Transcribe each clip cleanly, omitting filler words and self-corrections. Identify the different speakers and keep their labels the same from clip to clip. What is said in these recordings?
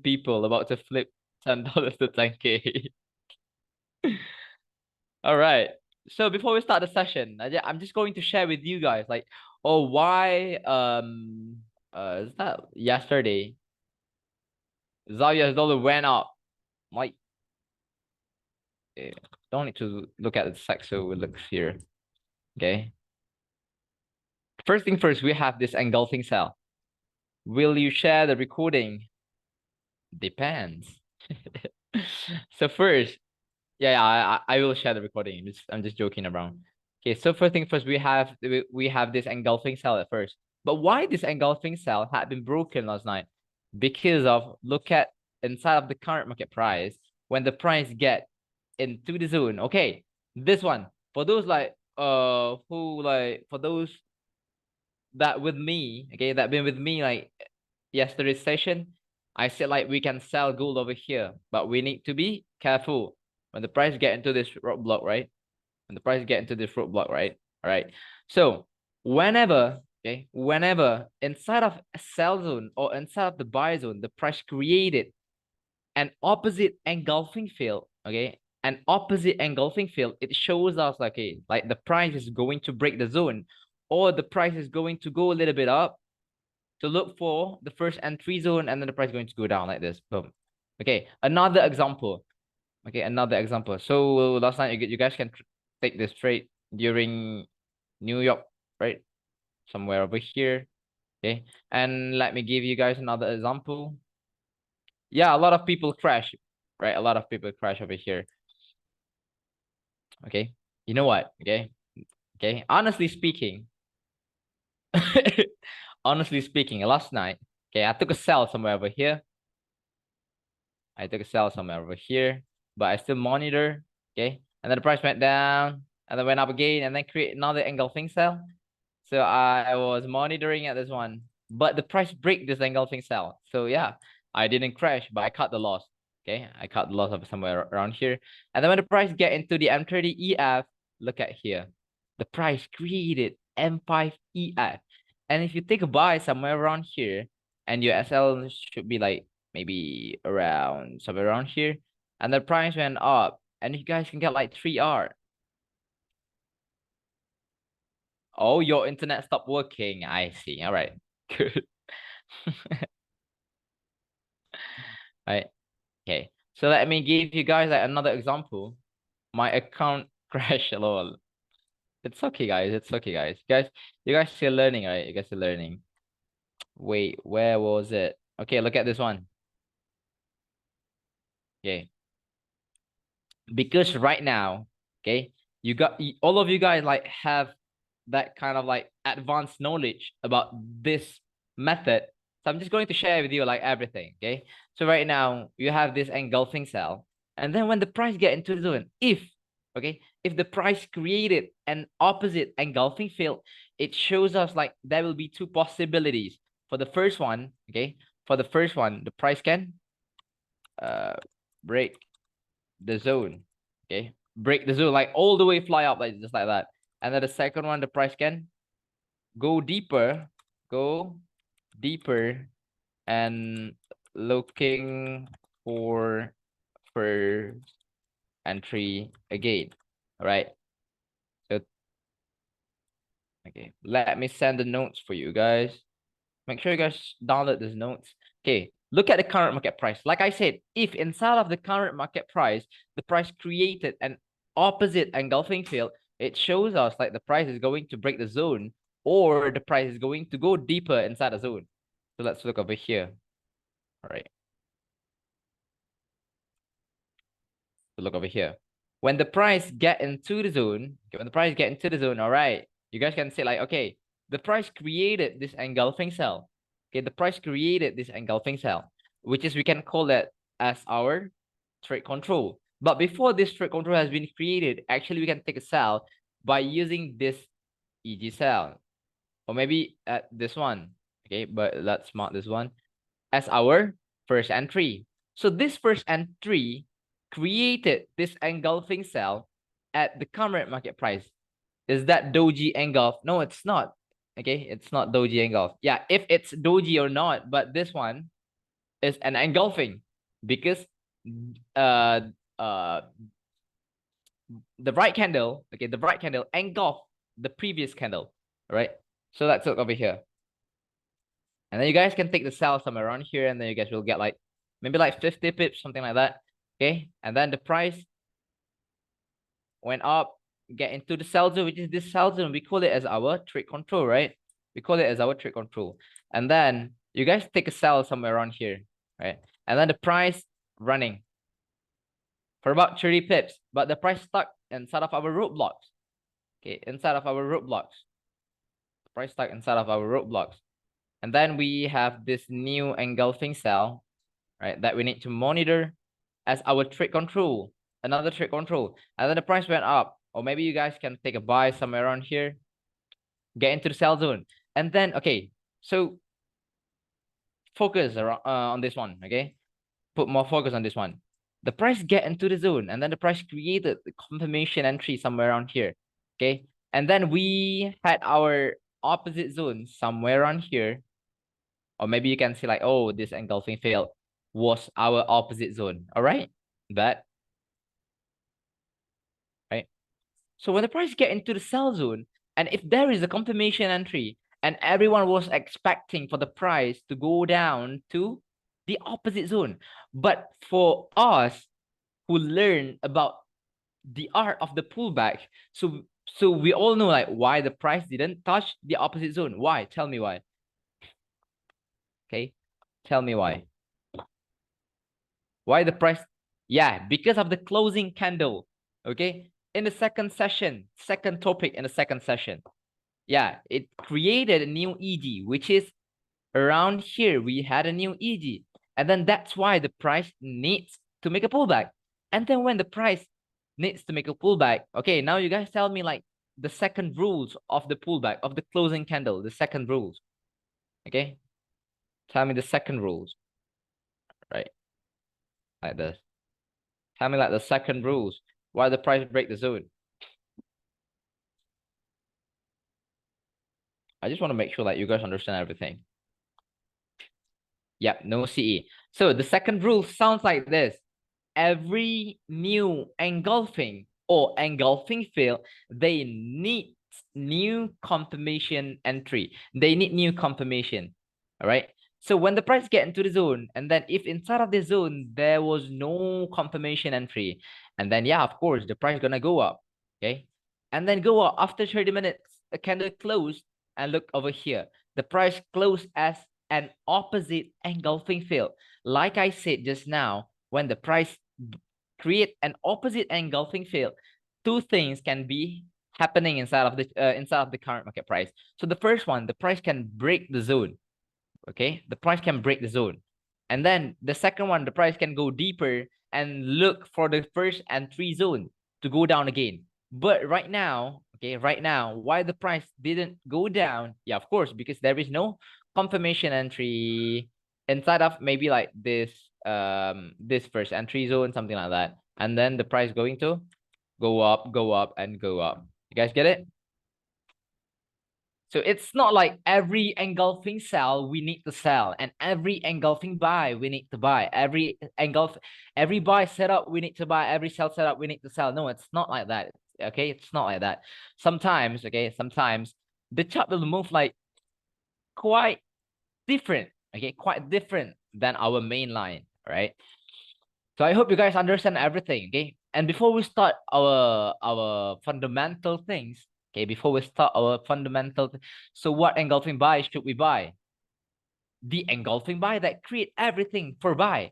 Speaker 1: people about to flip $10 to 10K. All right. So before we start the session, I'm just going to share with you guys like, oh, why is that yesterday $US went up. Like, don't need to look at the sex, so it looks here. Okay. First thing first, we have this engulfing cell. Will you share the recording? Depends. So first, yeah, I will share the recording. I'm just joking around. Okay, so first thing first, we have this engulfing cell at first. But why this engulfing cell had been broken last night? Because of look at inside of the current market price when the price get into the zone. Okay, this one for those like who like for those that with me, okay, that been with me like yesterday's session, I said like we can sell gold over here, but we need to be careful when the price get into this roadblock, right? When the price get into this roadblock, right? All right. So whenever, okay, whenever inside of a sell zone or inside of the buy zone, the price created an opposite engulfing field, okay, an opposite engulfing field, it shows us like, okay, like the price is going to break the zone or the price is going to go a little bit up to look for the first entry zone, and then the price is going to go down like this. Boom. Okay, another example. Okay, another example. So last night you guys can take this trade during New York, right? Somewhere over here. Okay, and let me give you guys another example. Yeah, a lot of people crash, right? A lot of people crash over here. Okay, you know what? Okay, okay. Honestly speaking, honestly speaking, last night, okay, I took a sell somewhere over here. I took a sell somewhere over here, but I still monitor, okay? And then the price went down and then went up again and then create another engulfing sell. So I was monitoring at this one, but the price break this engulfing sell. So yeah, I didn't crash, but I cut the loss. Okay, I cut the loss of somewhere around here. And then when the price get into the M30 EF, look at here. The price created M5 EF. And if you take a buy somewhere around here, and your SL should be like maybe around somewhere around here, and the price went up, and you guys can get like 3R. Oh, your internet stopped working. I see. All right. Good. Right. Okay. So let me give you guys like another example. My account crashed a lot. It's okay, guys. It's okay, guys. You guys still learning, right? You guys still learning. Wait, where was it? Okay, look at this one. Okay. Because right now, okay, all of you guys like have that kind of like advanced knowledge about this method. So I'm just going to share with you like everything, okay? So right now you have this engulfing cell, and then when the price get into the zone, if the price created an opposite engulfing field, it shows us like there will be two possibilities. For the first one, okay, for the first one, the price can break the zone, okay, break the zone like all the way fly up like just like that. And then the second one, the price can go deeper and looking for first entry again. All right, so okay, let me send the notes for you guys. Make sure you guys download these notes. Okay, look at the current market price. Like I said, if inside of the current market price, the price created an opposite engulfing field, it shows us like the price is going to break the zone or the price is going to go deeper inside the zone. So let's look over here. All right. So look over here. When the price get into the zone, okay, when the price get into the zone, all right, you guys can say like, okay, the price created this engulfing cell. Okay, the price created this engulfing cell, which is we can call that as our trade control. But before this trade control has been created, actually we can take a cell by using this EG cell, or maybe this one. Okay, but let's mark this one as our first entry. So this first entry created this engulfing cell at the current market price. Is that doji engulf? No, it's not. Okay, it's not doji engulf. Yeah, if it's doji or not, but this one is an engulfing because the right candle, okay, the right candle engulf the previous candle, right? So let's look over here. And then you guys can take the sell somewhere around here, and then you guys will get like maybe like 50 pips, something like that. Okay. And then the price went up, get into the sell zone, which is this sell zone. We call it as our trade control, right? We call it as our trade control. And then you guys take a sell somewhere around here, right? And then the price running for about 30 pips, but the price stuck inside of our roadblocks. Okay, inside of our roadblocks. The price stuck inside of our roadblocks. And then we have this new engulfing sell, right, that we need to monitor as our trade control, another trade control. And then the price went up, or maybe you guys can take a buy somewhere around here, get into the sell zone. And then, okay, so focus around, on this one, okay? Put more focus on this one. The price get into the zone, and then the price created the confirmation entry somewhere around here, okay? And then we had our opposite zone somewhere around here, or maybe you can see like, oh, this engulfing failed was our opposite zone, all right? That, right? So when the price get into the sell zone, and if there is a confirmation entry, and everyone was expecting for the price to go down to the opposite zone, but for us who learn about the art of the pullback, so we all know like why the price didn't touch the opposite zone. Why? Tell me why. Okay, tell me why. Why the price? Yeah, because of the closing candle. Okay, in the second session, second topic in the second session. Yeah, it created a new EG, which is around here. We had a new EG, and then that's why the price needs to make a pullback. And then when the price needs to make a pullback, okay, now you guys tell me like the second rules of the pullback of the closing candle, the second rules. Okay, tell me the second rules, right? Like this. Tell me like the second rules. Why the price break the zone? I just want to make sure that you guys understand everything. Yep, no CE. So the second rule sounds like this. Every new engulfing or engulfing field, they need new confirmation entry. They need new confirmation. All right. So when the price get into the zone, and then if inside of the zone there was no confirmation entry, and then yeah, of course the price gonna go up. Okay. And then go up after 30 minutes, a candle closed, and look over here. The price closed as an opposite engulfing field. Like I said just now, when the price create an opposite engulfing field, two things can be happening inside of the current market price. So the first one, the price can break the zone. Okay, the price can break the zone. And then the second one, the price can go deeper and look for the first entry zone to go down again. But right now, okay, right now, why the price didn't go down? Yeah, of course, because there is no confirmation entry inside of maybe like this first entry zone, something like that. And then the price going to go up, and go up. You guys get it? So it's not like every engulfing sell we need to sell, and every engulfing buy we need to buy. Every buy setup we need to buy, every sell setup we need to sell. No, it's not like that. Okay, it's not like that. Sometimes, okay, sometimes the chart will move like quite different. Okay, quite different than our main line, right? So I hope you guys understand everything. Okay, and before we start our fundamental things. Okay, before we start our fundamental, so what engulfing buy should we buy? The engulfing buy that create everything for buy.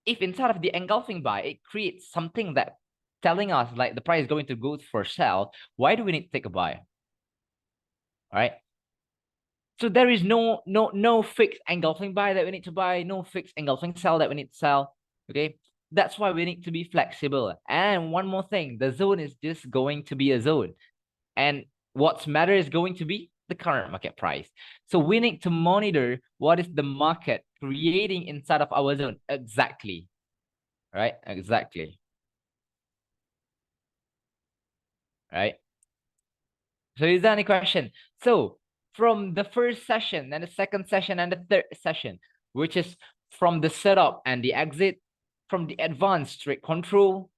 Speaker 1: If inside of the engulfing buy, it creates something that telling us like the price is going to go for sell, why do we need to take a buy? All right. So there is no fixed engulfing buy that we need to buy, no fixed engulfing sell that we need to sell. Okay. That's why we need to be flexible. And one more thing, the zone is just going to be a zone. And what's matter is going to be the current market price. So we need to monitor what is the market creating inside of our zone. Exactly. Right? Exactly. Right? So is there any question? So from the first session and the second session and the third session, which is from the setup and the exit, from the advanced straight control,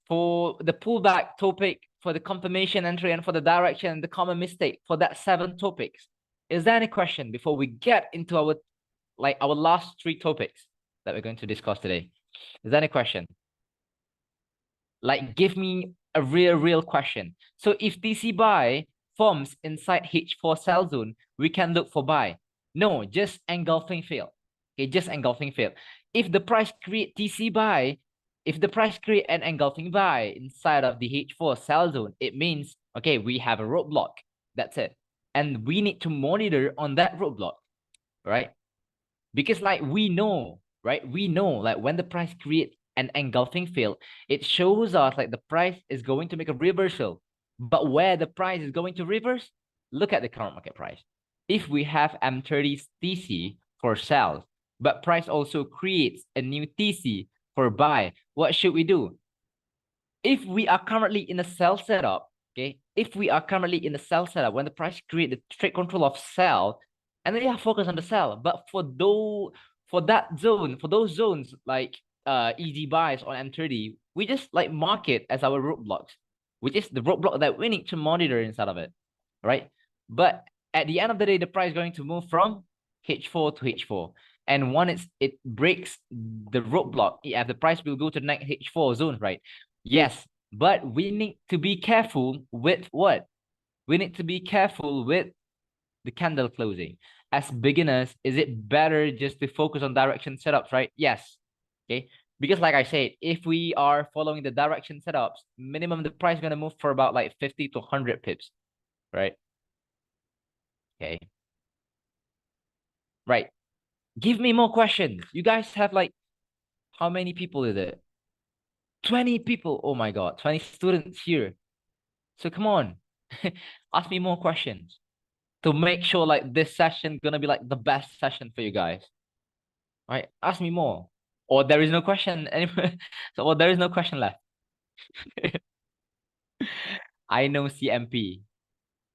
Speaker 1: for the pullback topic, for the confirmation entry, and for the direction and the common mistake, for that 7 topics. Is there any question before we get into our last 3 topics that we're going to discuss today? Is there any question? Like, give me a real question. So if TC buy forms inside H4 sell zone, we can look for buy. No, just engulfing fail. Okay, just engulfing fail. If the price create TC buy, if the price create an engulfing buy inside of the H4 sell zone, it means, okay, we have a roadblock. That's it. And we need to monitor on that roadblock, right? Because like we know, right? We know like when the price create an engulfing field, it shows us like the price is going to make a reversal. But where the price is going to reverse, look at the current market price. If we have M30 TC for sell, but price also creates a new TC for buy, what should we do? If we are currently in a sell setup, okay, if we are currently in a sell setup, when the price create the trade control of sell, and then focus on the sell. But for those zones like easy buys on M30, we just like mark it as our roadblocks, which is the roadblock that we need to monitor inside of it, right? But at the end of the day, the price is going to move from H4 to H4. And once it breaks the roadblock, yeah, the price will go to the next H4 zone, right? Yes, but we need to be careful with what? We need to be careful with the candle closing. As beginners, is it better just to focus on direction setups, right? Yes. Okay. Because like I said, if we are following the direction setups, minimum the price is going to move for about like 50 to 100 pips, right? Okay. Right. Give me more questions. You guys have like, how many people is it? 20 people. Oh my God. 20 students here. So come on. Ask me more questions to make sure like this session gonna be like the best session for you guys. All right, ask me more. Or there is no question anymore. So, or there is no question left. I know CMP.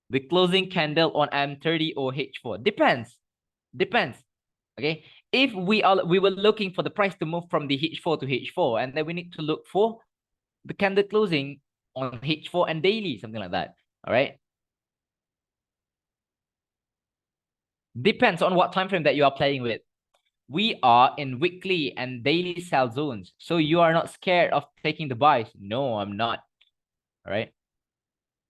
Speaker 1: The closing candle on M30 or H4 depends. Depends. Okay. If we were looking for the price to move from the H4 to H4, and then we need to look for the candle closing on H4 and daily, something like that. All right. Depends on what time frame that you are playing with. We are in weekly and daily sell zones. So you are not scared of taking the buys. No, I'm not. All right.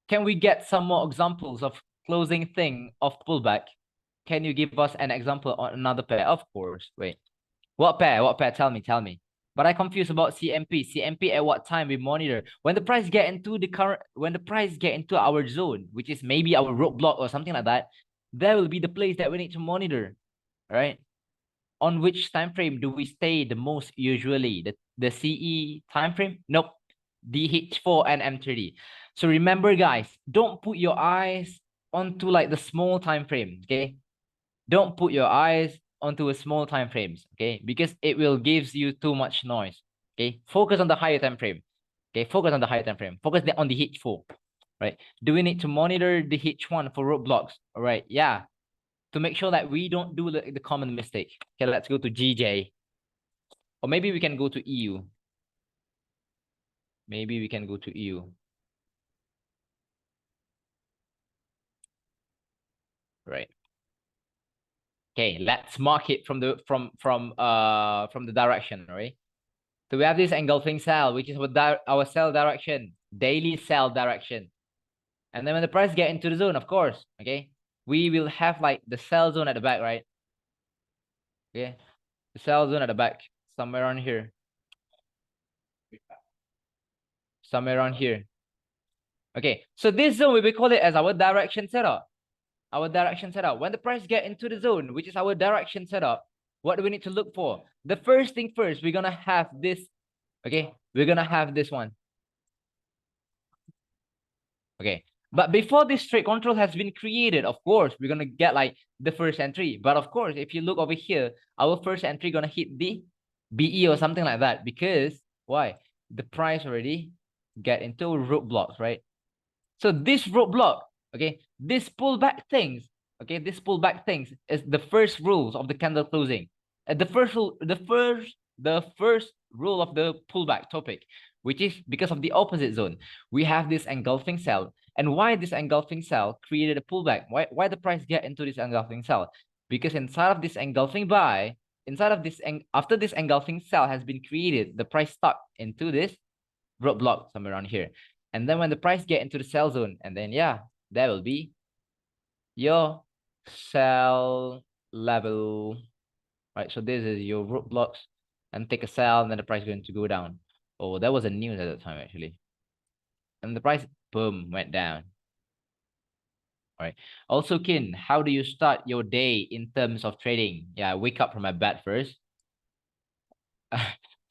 Speaker 1: Can we get some more examples of closing thing of pullback? Can you give us an example on another pair? Of course. Wait. What pair? What pair? Tell me. But I confused about CMP. CMP at what time we monitor? When the price get into our zone, which is maybe our roadblock or something like that, there will be the place that we need to monitor. All right. On which time frame do we stay the most usually? The CE time frame? Nope. The H4 and M30. So remember, guys, don't put your eyes onto like the small time frame. Okay. Don't put your eyes onto a small time frames. Okay. Because it will gives you too much noise. Okay. Focus on the higher time frame. Okay. Focus on the higher time frame. Focus on the H4. Right. Do we need to monitor the H1 for roadblocks? All right. Yeah. To make sure that we don't do the common mistake. Okay, let's go to GJ. Or maybe we can go to EU. Maybe we can go to EU. Right. Okay, let's mark it from the direction, right? So we have this engulfing cell, which is our sell direction, daily sell direction. And then when the price get into the zone, of course, okay, we will have like the sell zone at the back, right? Okay, the sell zone at the back, somewhere around here. Somewhere around here. Okay, so this zone, we will call it as our direction setup. Our direction setup. When the price get into the zone, which is our direction setup, what do we need to look for? The first thing first, we're gonna have this. Okay, we're gonna have this one. Okay, but before this trade control has been created, of course, we're gonna get like the first entry. But of course, if you look over here, our first entry gonna hit the BE or something like that. Because why? The price already get into roadblocks, right? So this roadblock, okay, this pullback things is the first rules of the candle closing. The first rule of the pullback topic, which is because of the opposite zone, we have this engulfing cell. And why this engulfing cell created a pullback? Why the price get into this engulfing cell? Because inside of this engulfing buy, after this engulfing cell has been created, the price stuck into this roadblock somewhere around here. And then when the price get into the sell zone, and then yeah, that will be your sell level, right? So this is your roadblocks, and take a sell, and then the price is going to go down. Oh, that was a news at the time actually. And the price, boom, went down. All right. Also, Kin, how do you start your day in terms of trading? Yeah, I wake up from my bed first.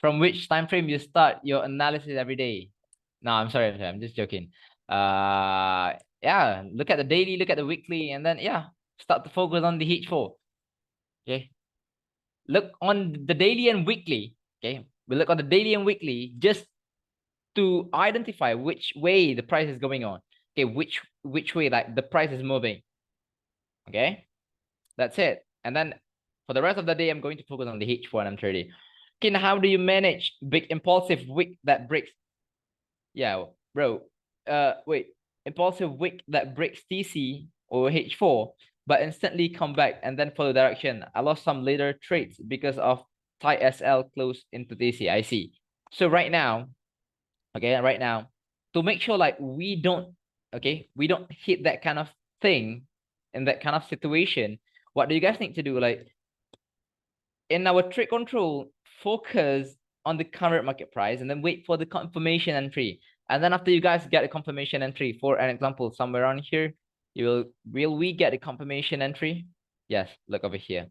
Speaker 1: From which time frame you start your analysis every day? No, I'm sorry, I'm just joking. Yeah, look at the daily, look at the weekly, and then yeah, start to focus on the H4. Okay. Look on the daily and weekly. Okay. We look on the daily and weekly just to identify which way the price is going on. Okay, which way like the price is moving. Okay, that's it. And then for the rest of the day, I'm going to focus on the H4 and I'm 30. Okay, now how do you manage big impulsive wick that breaks? Yeah, bro. Wait, impulsive wick that breaks TC or H4, but instantly come back and then follow direction. I lost some later trades because of tight SL close into TC. I see. So right now, okay, right now, to make sure like we don't hit that kind of thing in that kind of situation, what do you guys need to do? Like in our trade control, focus on the current market price and then wait for the confirmation entry. And then after you guys get a confirmation entry, for an example, somewhere around here, will we get a confirmation entry? Yes, look over here.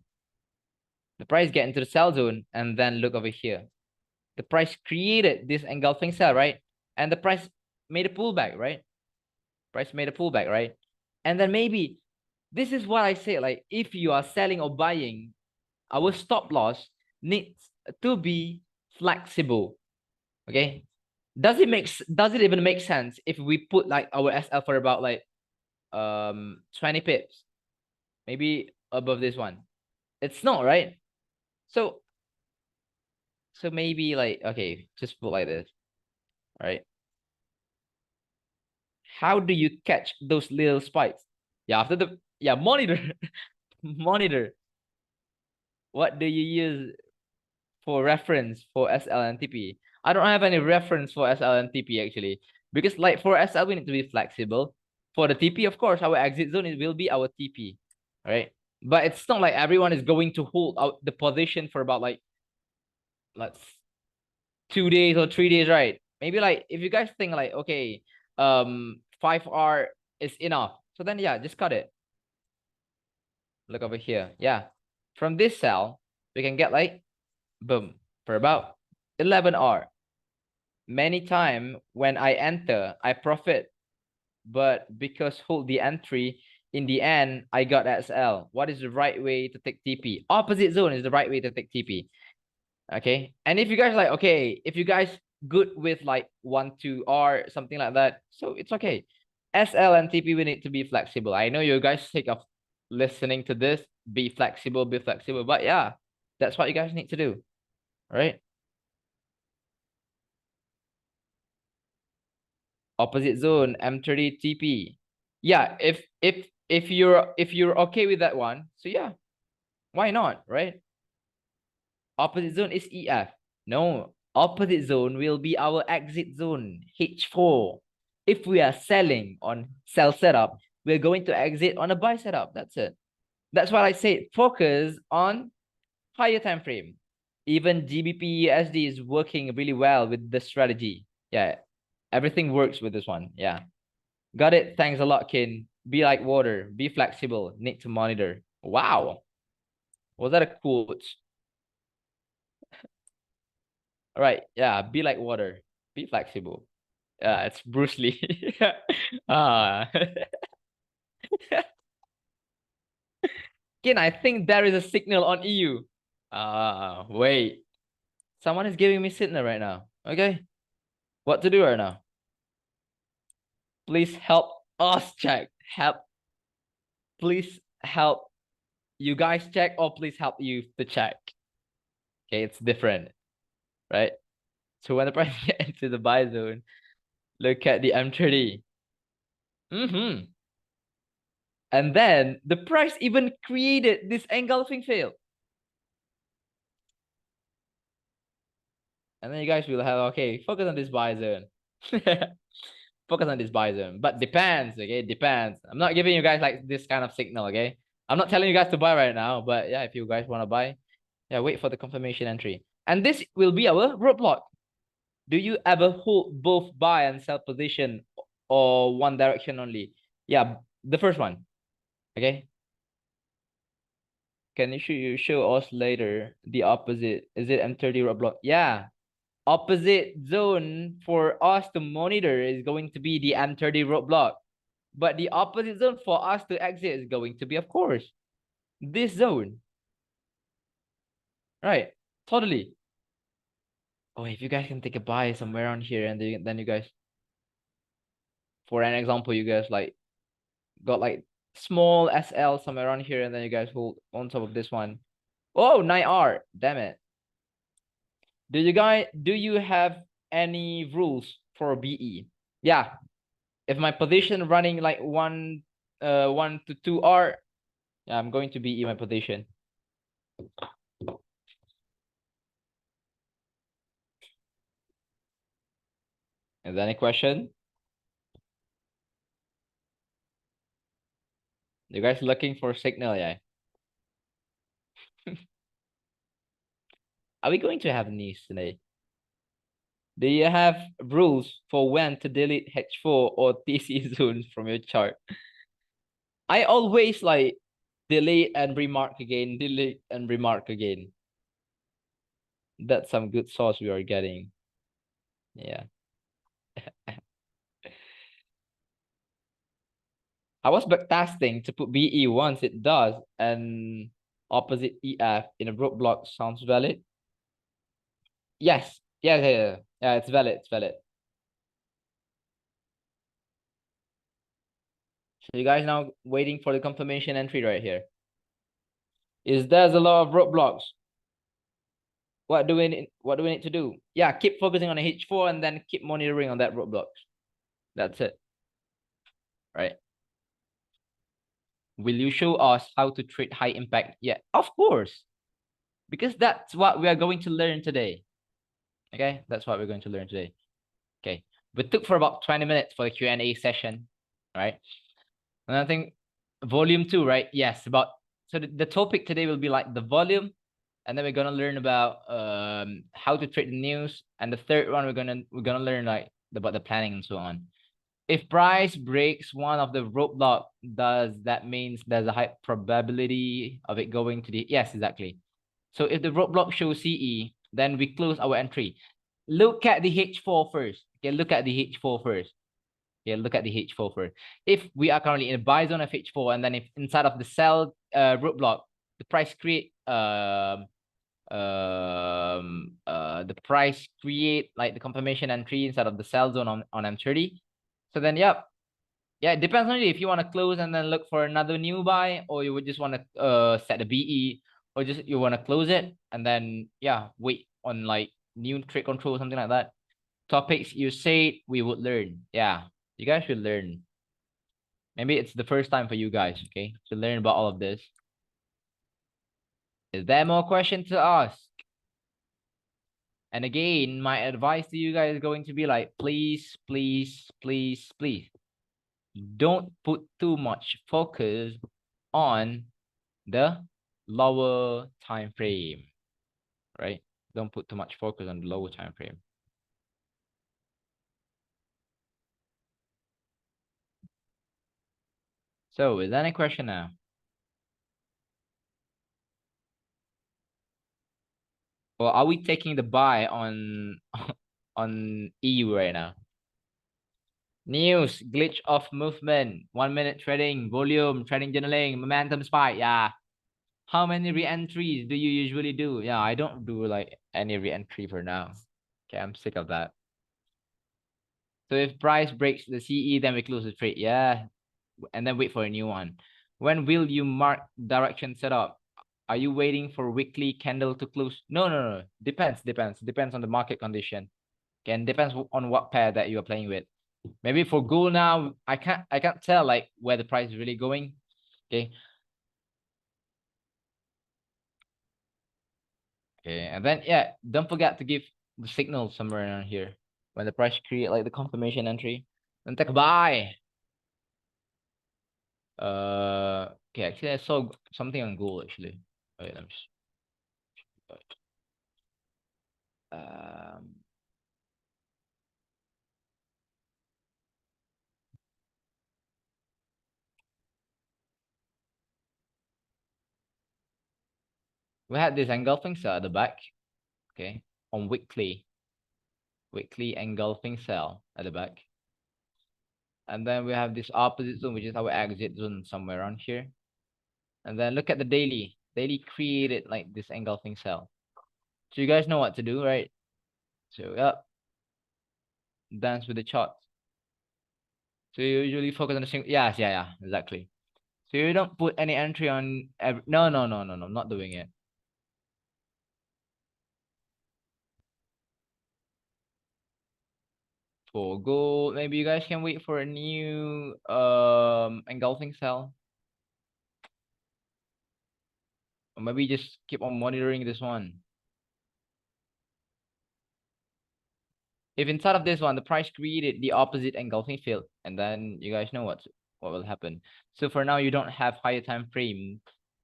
Speaker 1: The price get into the sell zone and then look over here. The price created this engulfing cell, right? And the price made a pullback, right? Price made a pullback, right? And then maybe this is what I say, like if you are selling or buying, our stop loss needs to be flexible. Okay. Does it even make sense if we put like our SL for about like 20 pips? Maybe above this one. It's not, right? So maybe like, okay, just put like this. All right. How do you catch those little spikes? Yeah, after the monitor. Monitor. What do you use for reference for SL and TP? I don't have any reference for SL and TP actually, because like for SL we need to be flexible. For the TP, of course, our exit zone will be our TP, right? But it's not like everyone is going to hold out the position for about like let's 2 days or 3 days, right? Maybe like if you guys think like okay, 5R is enough, so then yeah, just cut it. Look over here, yeah. From this cell, we can get like boom for about 11R. Many time when I enter, I profit, but because hold the entry, in the end, I got SL. What is the right way to take TP? Opposite zone is the right way to take TP. Okay. And if you guys like, okay, if you guys good with like 1-2R, something like that, so it's okay. SL and TP, we need to be flexible. I know you guys sick of listening to this. Be flexible, be flexible. But yeah, that's what you guys need to do. Right? Opposite zone, M30 TP. Yeah, if you're okay with that one, so yeah, why not, right? Opposite zone is EF. No, opposite zone will be our exit zone, H4. If we are selling on sell setup, we're going to exit on a buy setup. That's it. That's why I say focus on higher time frame. Even GBP USD is working really well with the strategy. Yeah, everything works with this one. Yeah. Got it. Thanks a lot, Kin. Be like water. Be flexible. Need to monitor. Wow. Was that a quote? All right. Yeah. Be like water. Be flexible. Yeah, it's Bruce Lee. Ah. Kin, I think there is a signal on EU. Wait. Someone is giving me signal right now. Okay. What to do right now? Please help us check. Help. Please help you guys check, or please help you to check. Okay, it's different, right? So when the price gets into the buy zone, look at the M30. And then the price even created this engulfing fail. And then you guys will have, okay, focus on this buy zone. Focus on this buy zone. But depends, okay? Depends. I'm not giving you guys like this kind of signal, okay? I'm not telling you guys to buy right now, but yeah, if you guys want to buy, yeah, wait for the confirmation entry. And this will be our roadblock. Do you ever hold both buy and sell position or one direction only? Yeah, the first one, okay? Can you show us later the opposite? Is it M30 roadblock? Yeah, opposite zone for us to monitor is going to be the M30 roadblock. But the opposite zone for us to exit is going to be, of course, this zone. Right, totally. Oh, if you guys can take a buy somewhere around here and then you guys, for an example, you guys like got like small SL somewhere around here and then you guys hold on top of this one. Oh, 9R, damn it. Do you have any rules for BE? Yeah, if my position running like 1 to 2R, yeah, I'm going to BE my position. Is there any question? You guys looking for signal, yeah? Are we going to have news today? Do you have rules for when to delete H4 or TC zones from your chart? I always like delete and remark again, delete and remark again. That's some good sauce we are getting. Yeah. I was backtesting to put BE once it does, and opposite EF in a roadblock sounds valid. Yes. Yeah, it's valid. It's valid. So you guys now waiting for the confirmation entry right here. Is there's a lot of roadblocks? What do we need to do? Yeah, keep focusing on the H4 and then keep monitoring on that roadblocks. That's it. Right. Will you show us how to trade high impact? Yeah, of course. Because that's what we are going to learn today. Okay, that's what we're going to learn today. Okay, we took for about 20 minutes for the Q&A session, right? And I think volume 2, right? Yes, about, so the topic today will be like the volume, and then we're gonna learn about how to trade the news, and the third one we're gonna learn like about the planning and so on. If price breaks one of the roadblock, does that means there's a high probability of it going to the, yes, exactly. So if the roadblock shows CE, then we close our entry. Look at the H4 first. Okay, look at the H4 first. Yeah, look at the H4 first. If we are currently in a buy zone of H4, and then if inside of the sell roadblock, the price create the price create like the confirmation entry inside of the sell zone on M30. So then yeah, it depends on you if you want to close and then look for another new buy, or you would just want to set the BE, or just you want to close it and then yeah, wait on like new trade control, something like that. Topics you said we would learn. Yeah, you guys should learn. Maybe it's the first time for you guys, okay, to learn about all of this. Is there more questions to ask? And again, my advice to you guys is going to be like, please, please, please, please, don't put too much focus on the lower time frame, right? Don't put too much focus on the lower time frame. So is there any question now? Or are we taking the buy on on EU right now? News, glitch of movement, 1 minute trading, volume, trading journaling, momentum spike. Yeah. How many re-entries do you usually do? Yeah, I don't do like any re-entry for now. Okay, I'm sick of that. So if price breaks the CE, then we close the trade. Yeah. And then wait for a new one. When will you mark direction setup? Are you waiting for weekly candle to close? No. Depends on the market condition. Okay, and depends on what pair that you are playing with. Maybe for gold now, I can't tell like where the price is really going. Okay. Okay, and then yeah, don't forget to give the signal somewhere around here when the price create like the confirmation entry. Then take a buy. Okay, actually I saw something on gold actually. Wait, let me just, um we had this engulfing cell at the back, okay, on weekly engulfing cell at the back. And then we have this opposite zone, which is our exit zone somewhere around here. And then look at the daily. Daily created like this engulfing cell. So you guys know what to do, right? So yep, dance with the chart. So you usually focus on the single. Yes, yeah, exactly. So you don't put any entry on every. No, I'm not doing it. For gold, maybe you guys can wait for a new engulfing cell. Or maybe just keep on monitoring this one. If inside of this one, the price created the opposite engulfing field, and then you guys know what will happen. So for now, you don't have higher time frame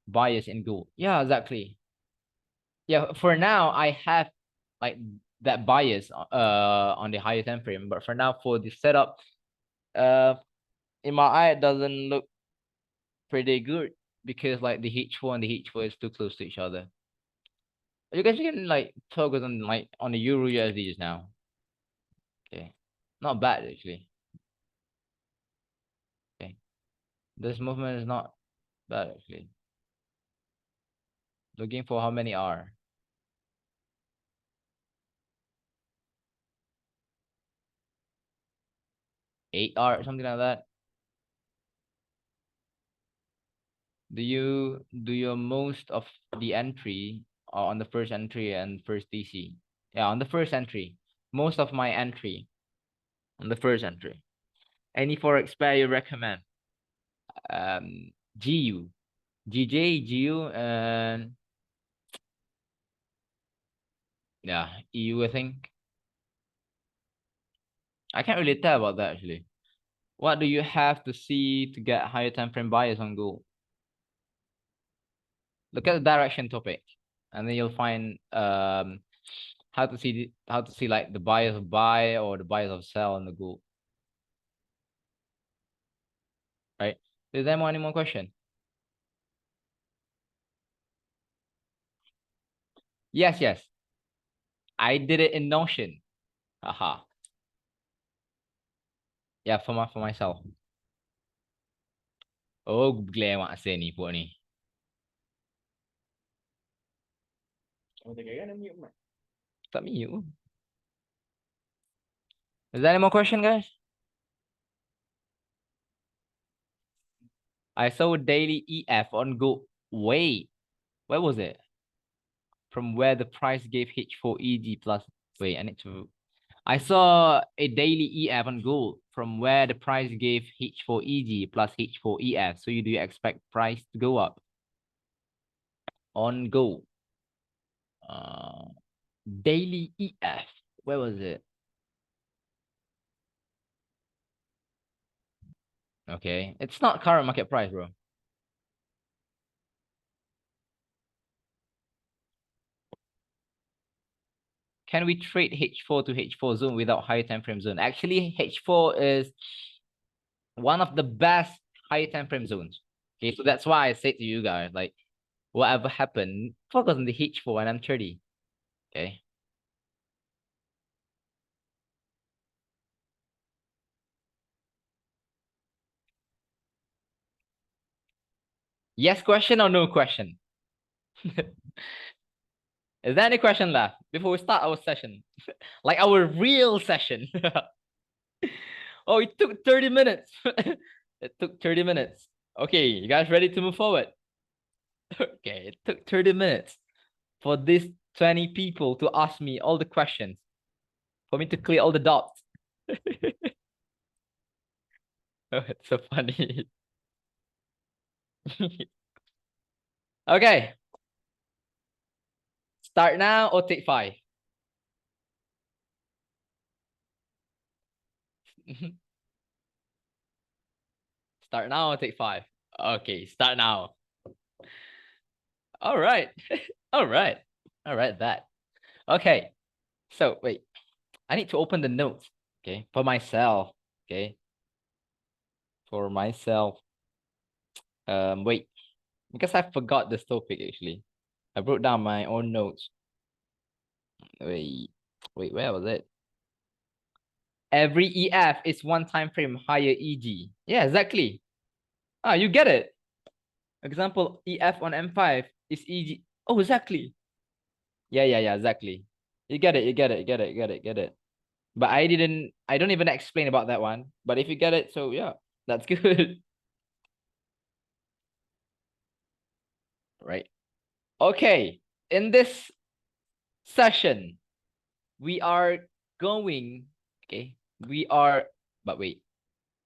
Speaker 1: bias in gold. Yeah, exactly. Yeah, for now, I have like that bias on the higher time frame, but for now, for the setup, uh, in my eye, it doesn't look pretty good because like the H4 and the H4 is too close to each other. You guys can like focus on like on the Euro USD just now. Okay, not bad actually. Okay, this movement is not bad actually. Looking for how many are 8 R something like that. Do your most of the entry on the first entry and first DC? Yeah, on the first entry. Most of my entry on the first entry. Any forex pair you recommend? GU, GJ, GU, and yeah, EU. I think I can't really tell about that actually. What do you have to see to get higher time frame bias on gold? Look at the direction topic, and then you'll find how to see like the bias of buy or the bias of sell in the gold. Right? Is there any more question? Yes. I did it in Notion. Haha. Yeah, for myself. Oh, glare maksud ni put ni. Tak mute. Is there any more question, guys? I saw daily EF on gold. Wait, where was it? From where the price gave H4EG plus. Wait, I need to. I saw a daily EF on gold from where the price gave H4EG plus H4EF. So do you expect price to go up on gold? Daily EF. Where was it? Okay, it's not current market price, bro. Can we trade H4 to H4 zone without higher time frame zone? Actually, H4 is one of the best higher time frame zones. Okay, so that's why I said to you guys, like, whatever happened, focus on the H4 and I'm 30. Okay. Yes question or no question? Is there any question left before we start our session? Like our real session. Oh, it took 30 minutes. It took 30 minutes. Okay, you guys ready to move forward? Okay, it took 30 minutes for these 20 people to ask me all the questions, for me to clear all the dots. Oh, it's so funny. Okay. Start now or take 5? Start now or take 5? Okay, start now. All right. All right. All right, that. Okay. So wait, I need to open the notes. Okay, for myself. Okay. For myself. Wait, because I forgot this topic actually. I wrote down my own notes. Wait, where was it? Every EF is one time frame higher EG. Yeah, exactly. Ah, you get it. Example, EF on M5 is EG. Oh, exactly. Yeah, exactly. You get it, you get it, get it, get it, get it. But I don't even explain about that one. But if you get it, so yeah, that's good. Right. Okay. In this session, we are going, okay, but wait,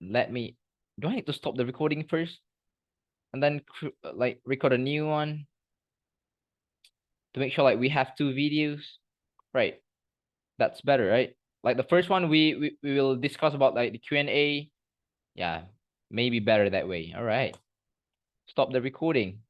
Speaker 1: do I need to stop the recording first? And then like record a new one to make sure like we have 2 videos? Right. That's better, right? Like the first one, we will discuss about like the Q&A. Yeah, maybe better that way. All right. Stop the recording.